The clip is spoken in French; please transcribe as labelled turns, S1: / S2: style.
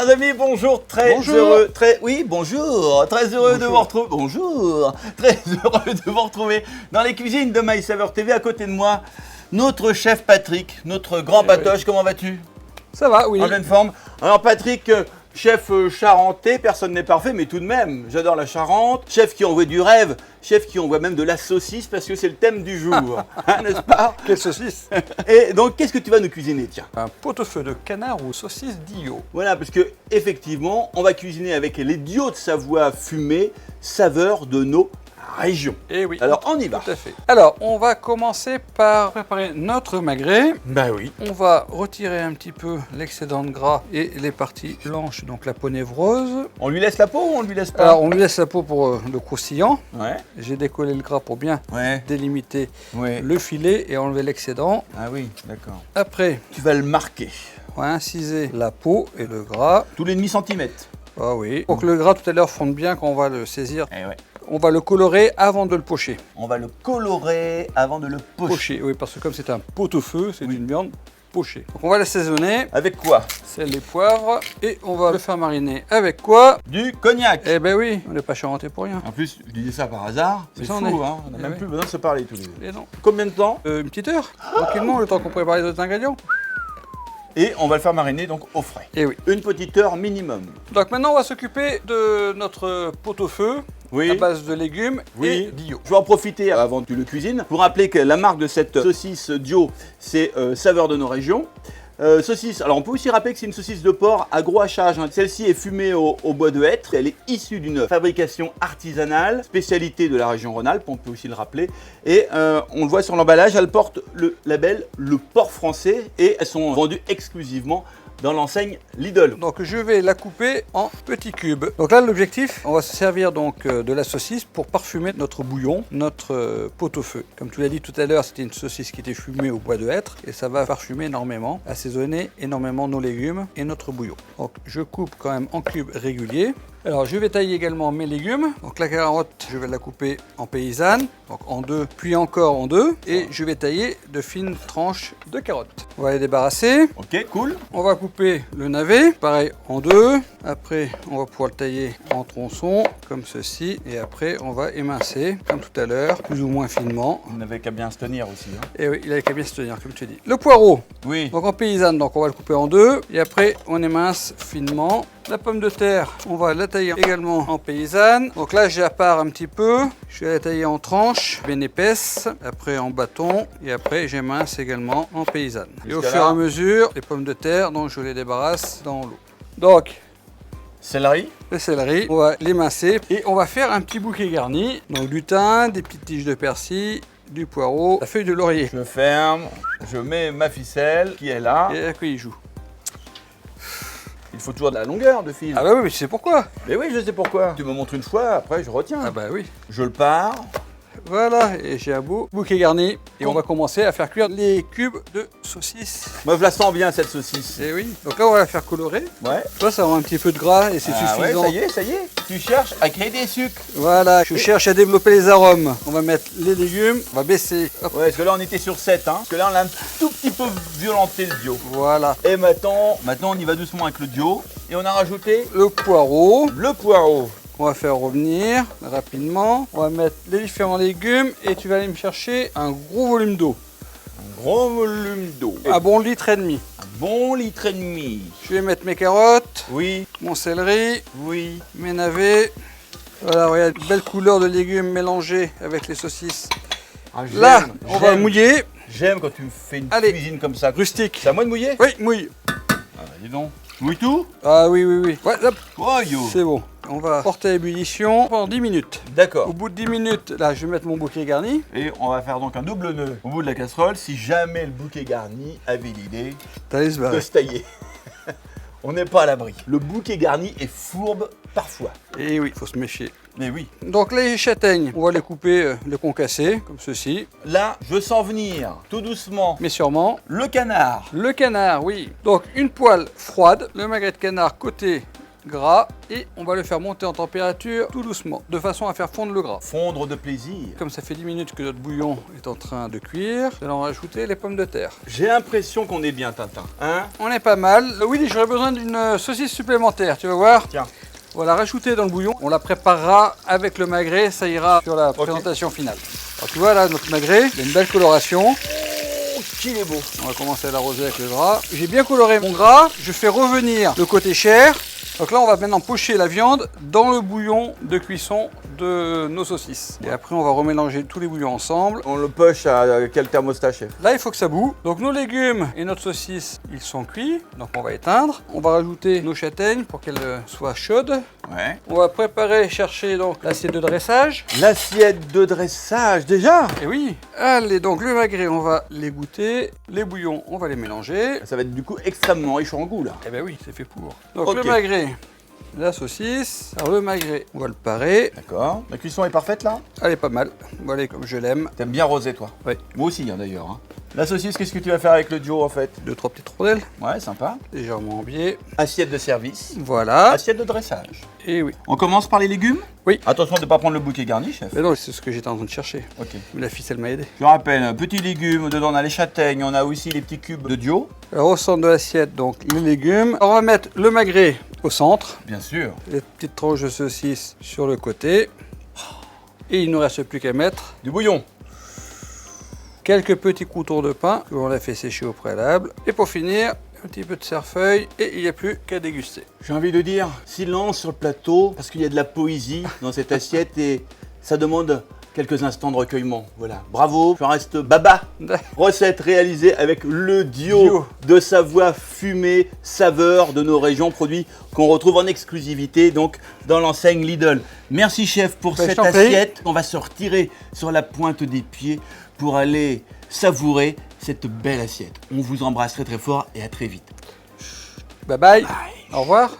S1: Chers amis, bonjour, très heureux de vous retrouver. Bonjour, très heureux de vous retrouver dans les cuisines de My Saveur TV. À côté de moi, notre chef Patrick, notre grand patoche. Comment vas-tu?
S2: Ça va, oui.
S1: En pleine forme. Alors Patrick, chef charentais, personne n'est parfait, mais tout de même, j'adore la Charente. Chef qui envoie du rêve, chef qui envoie même de la saucisse parce que c'est le thème du jour, hein, n'est-ce pas?
S2: Quelle saucisse?
S1: Et donc, qu'est-ce que tu vas nous cuisiner, tiens?
S2: Un pot-au-feu de canard ou saucisse d'Io.
S1: Voilà, parce que effectivement, on va cuisiner avec les Dio de Savoie fumés, saveur de nos régions.
S2: Eh oui.
S1: Alors, on y va.
S2: Tout à fait. Alors, on va commencer par préparer notre magret.
S1: Bah oui.
S2: On va retirer un petit peu l'excédent de gras et les parties blanches, donc la peau névreuse.
S1: On lui laisse la peau ou on lui laisse pas?
S2: Alors, on lui laisse la peau pour le croustillant.
S1: Ouais.
S2: J'ai décollé le gras pour bien délimiter le filet et enlever l'excédent.
S1: Ah oui, d'accord.
S2: Après,
S1: Tu vas le marquer.
S2: on va inciser la peau et le gras.
S1: Tous les demi-centimètres.
S2: Ah oui. Pour que le gras tout à l'heure fonde bien quand on va le saisir.
S1: Eh ouais.
S2: On va le colorer avant de le pocher.
S1: On va le colorer avant de le pocher.
S2: Oui, parce que comme c'est un pot-au-feu, c'est une viande pochée. Donc on va l'assaisonner.
S1: Avec quoi?
S2: Sel et poivre. Et on va le faire mariner avec quoi?
S1: Du cognac.
S2: Eh ben oui, on n'est pas charentais pour rien.
S1: En plus, je disais ça par hasard. C'est
S2: Ça,
S1: fou, hein. On n'a même plus besoin de se parler tous les deux.
S2: Et non.
S1: Combien de temps?
S2: Une petite heure, tranquillement, le temps qu'on prépare les autres ingrédients.
S1: Et on va le faire mariner donc au frais.
S2: Et oui.
S1: Une petite heure minimum.
S2: Donc maintenant, on va s'occuper de notre pot-au-feu.
S1: Oui.
S2: À base de légumes et d'Io.
S1: Je vais en profiter avant que tu le cuisines pour rappeler que la marque de cette saucisse Dio, c'est Saveur de nos régions. Saucisse, alors on peut aussi rappeler que c'est une saucisse de porc à gros hachage. Hein. Celle-ci est fumée au bois de hêtre. Elle est issue d'une fabrication artisanale, spécialité de la région Rhône-Alpes, on peut aussi le rappeler. Et on le voit sur l'emballage, elle porte le label Le Porc Français et elles sont vendues exclusivement dans l'enseigne Lidl.
S2: Donc je vais la couper en petits cubes. Donc là l'objectif, on va se servir donc de la saucisse pour parfumer notre bouillon, notre pot-au-feu. Comme tu l'as dit tout à l'heure, c'était une saucisse qui était fumée au bois de hêtre et ça va parfumer énormément, assaisonner énormément nos légumes et notre bouillon. Donc je coupe quand même en cubes réguliers. Alors je vais tailler également mes légumes. Donc la carotte, je vais la couper en paysanne, donc en deux, puis encore en deux. Et je vais tailler de fines tranches de carottes. On va les débarrasser.
S1: Ok, cool.
S2: On va couper le navet, pareil en deux. Après, on va pouvoir le tailler en tronçons, comme ceci. Et après, on va émincer, comme tout à l'heure, plus ou moins finement.
S1: On n'avait qu'à bien se tenir aussi. Hein.
S2: Et oui, il avait qu'à bien se tenir, comme tu dis. Le poireau,
S1: oui.
S2: Donc en paysanne, donc on va le couper en deux. Et après, on émince finement. La pomme de terre, on va la tailler également en paysanne. Donc là, j'ai à part un petit peu. Je vais la tailler en tranches bien épaisses. Après en bâton. Et après, j'émince également en paysanne. Et au fur et à mesure, les pommes de terre, donc je les débarrasse dans l'eau. Donc,
S1: céleri.
S2: Le céleri, on va l'émincer. Et on va faire un petit bouquet garni. Donc du thym, des petites tiges de persil, du poireau, la feuille de laurier.
S1: Je ferme, je mets ma ficelle qui est là.
S2: Et à quoi il joue.
S1: Il faut toujours de la longueur de fil.
S2: Ah bah oui, mais tu sais pourquoi.
S1: Mais oui, je sais pourquoi. Tu me montres une fois, après je retiens.
S2: Ah bah oui.
S1: Je le pars.
S2: Voilà, et j'ai un beau bouquet garni. Et on va commencer à faire cuire les cubes de saucisse.
S1: Moi, je la sens bien, cette saucisse.
S2: Et oui. Donc là, on va la faire colorer.
S1: Ouais.
S2: Toi, ça aura un petit peu de gras et c'est suffisant.
S1: Ouais, ça y est. Tu cherches à créer des sucres.
S2: Voilà, je cherche à développer les arômes. On va mettre les légumes, on va baisser. Hop.
S1: Ouais, parce que là, on était sur 7, hein. Parce que là, on a un tout petit peu violenté le Dio.
S2: Voilà.
S1: Et maintenant, on y va doucement avec le Dio. Et on a rajouté
S2: le poireau.
S1: Le poireau.
S2: On va faire revenir rapidement. On va mettre les différents légumes et tu vas aller me chercher un gros volume d'eau.
S1: Un gros volume d'eau.
S2: Un bon litre et demi.
S1: Un bon litre et demi.
S2: Je vais mettre mes carottes.
S1: Oui.
S2: Mon céleri.
S1: Oui.
S2: Mes navets. Voilà, regarde, une belle couleur de légumes mélangés avec les saucisses.
S1: Ah,
S2: là, on va mouiller.
S1: J'aime quand tu me fais une cuisine comme ça.
S2: Rustique.
S1: C'est à moi de mouiller?
S2: Oui, mouille.
S1: Ah bah dis donc. Mouille tout?
S2: Ah oui, oui, oui. Ouais, hop.
S1: Oh yo.
S2: C'est bon. On va porter à ébullition pendant 10 minutes.
S1: D'accord.
S2: Au bout de 10 minutes, là, je vais mettre mon bouquet garni.
S1: Et on va faire donc un double nœud au bout de la casserole si jamais le bouquet garni avait l'idée de se tailler. On n'est pas à l'abri. Le bouquet garni est fourbe parfois.
S2: Et oui, il faut se méfier.
S1: Mais oui.
S2: Donc les châtaignes, on va les couper, les concasser, comme ceci.
S1: Là, je sens venir, tout doucement,
S2: mais sûrement,
S1: le canard.
S2: Le canard, oui. Donc une poêle froide, le magret de canard côté gras et on va le faire monter en température tout doucement, de façon à faire fondre le gras.
S1: Fondre de plaisir.
S2: Comme ça fait 10 minutes que notre bouillon est en train de cuire, nous allons rajouter les pommes de terre.
S1: J'ai l'impression qu'on est bien, Tintin. Hein?
S2: On est pas mal. Willy, j'aurais besoin d'une saucisse supplémentaire, tu vas voir.
S1: Tiens.
S2: On va la rajouter dans le bouillon. On la préparera avec le magret, ça ira sur la présentation finale. Alors tu vois là, notre magret, il a une belle coloration.
S1: Oh, qu'il est beau.
S2: On va commencer à l'arroser avec le gras. J'ai bien coloré mon gras, je fais revenir le côté chair. Donc là, on va maintenant pocher la viande dans le bouillon de cuisson de nos saucisses. Et après, on va remélanger tous les bouillons ensemble.
S1: On le poche à quel thermostat, chef?
S2: Là, il faut que ça bout. Donc nos légumes et notre saucisse, ils sont cuits. Donc on va éteindre. On va rajouter nos châtaignes pour qu'elles soient chaudes.
S1: Ouais.
S2: On va préparer, chercher donc l'assiette de dressage.
S1: L'assiette de dressage, déjà?
S2: Et oui. Allez, donc le magret, on va les goûter. Les bouillons, on va les mélanger.
S1: Ça va être du coup extrêmement riche en goût, là.
S2: Eh bien oui, c'est fait pour. Donc
S1: Ok.
S2: le magret, la saucisse. Alors le magret, on va le parer.
S1: D'accord. La cuisson est parfaite, là?
S2: Elle est pas mal. Voilà, comme je l'aime.
S1: T'aimes bien rosé, toi?
S2: Oui.
S1: Moi aussi, hein, d'ailleurs. Hein. La saucisse, qu'est-ce que tu vas faire avec le duo, en fait?
S2: 2-3 petites rondelles,
S1: Ouais, sympa.
S2: légèrement en biais.
S1: Assiette de service.
S2: Voilà.
S1: Assiette de dressage.
S2: Et oui.
S1: On commence par les légumes?
S2: Oui.
S1: Attention de ne pas prendre le bouquet garni, chef.
S2: Mais non, c'est ce que j'étais en train de chercher.
S1: Ok.
S2: Mais la ficelle m'a aidé.
S1: Je rappelle, petits légumes, dedans on a les châtaignes, on a aussi les petits cubes de dio.
S2: Alors au centre de l'assiette, donc les légumes. On va mettre le magret au centre.
S1: Bien sûr.
S2: Les petites tranches de saucisse sur le côté. Et il ne nous reste plus qu'à mettre
S1: Du bouillon.
S2: quelques petits croutons de pain que l'on a fait sécher au préalable. Et pour finir, un petit peu de cerfeuil et il n'y a plus qu'à déguster.
S1: J'ai envie de dire silence sur le plateau parce qu'il y a de la poésie dans cette assiette et ça demande quelques instants de recueillement. Voilà, bravo, je reste Baba. Recette réalisée avec le dio de Savoie fumée, saveur de nos régions, produit qu'on retrouve en exclusivité donc dans l'enseigne Lidl. Merci chef pour
S2: Ben, je
S1: cette
S2: t'en prie.
S1: assiette. On va se retirer sur la pointe des pieds pour aller savourer cette belle assiette. On vous embrasse très très fort et à très vite.
S2: Bye bye. Au revoir.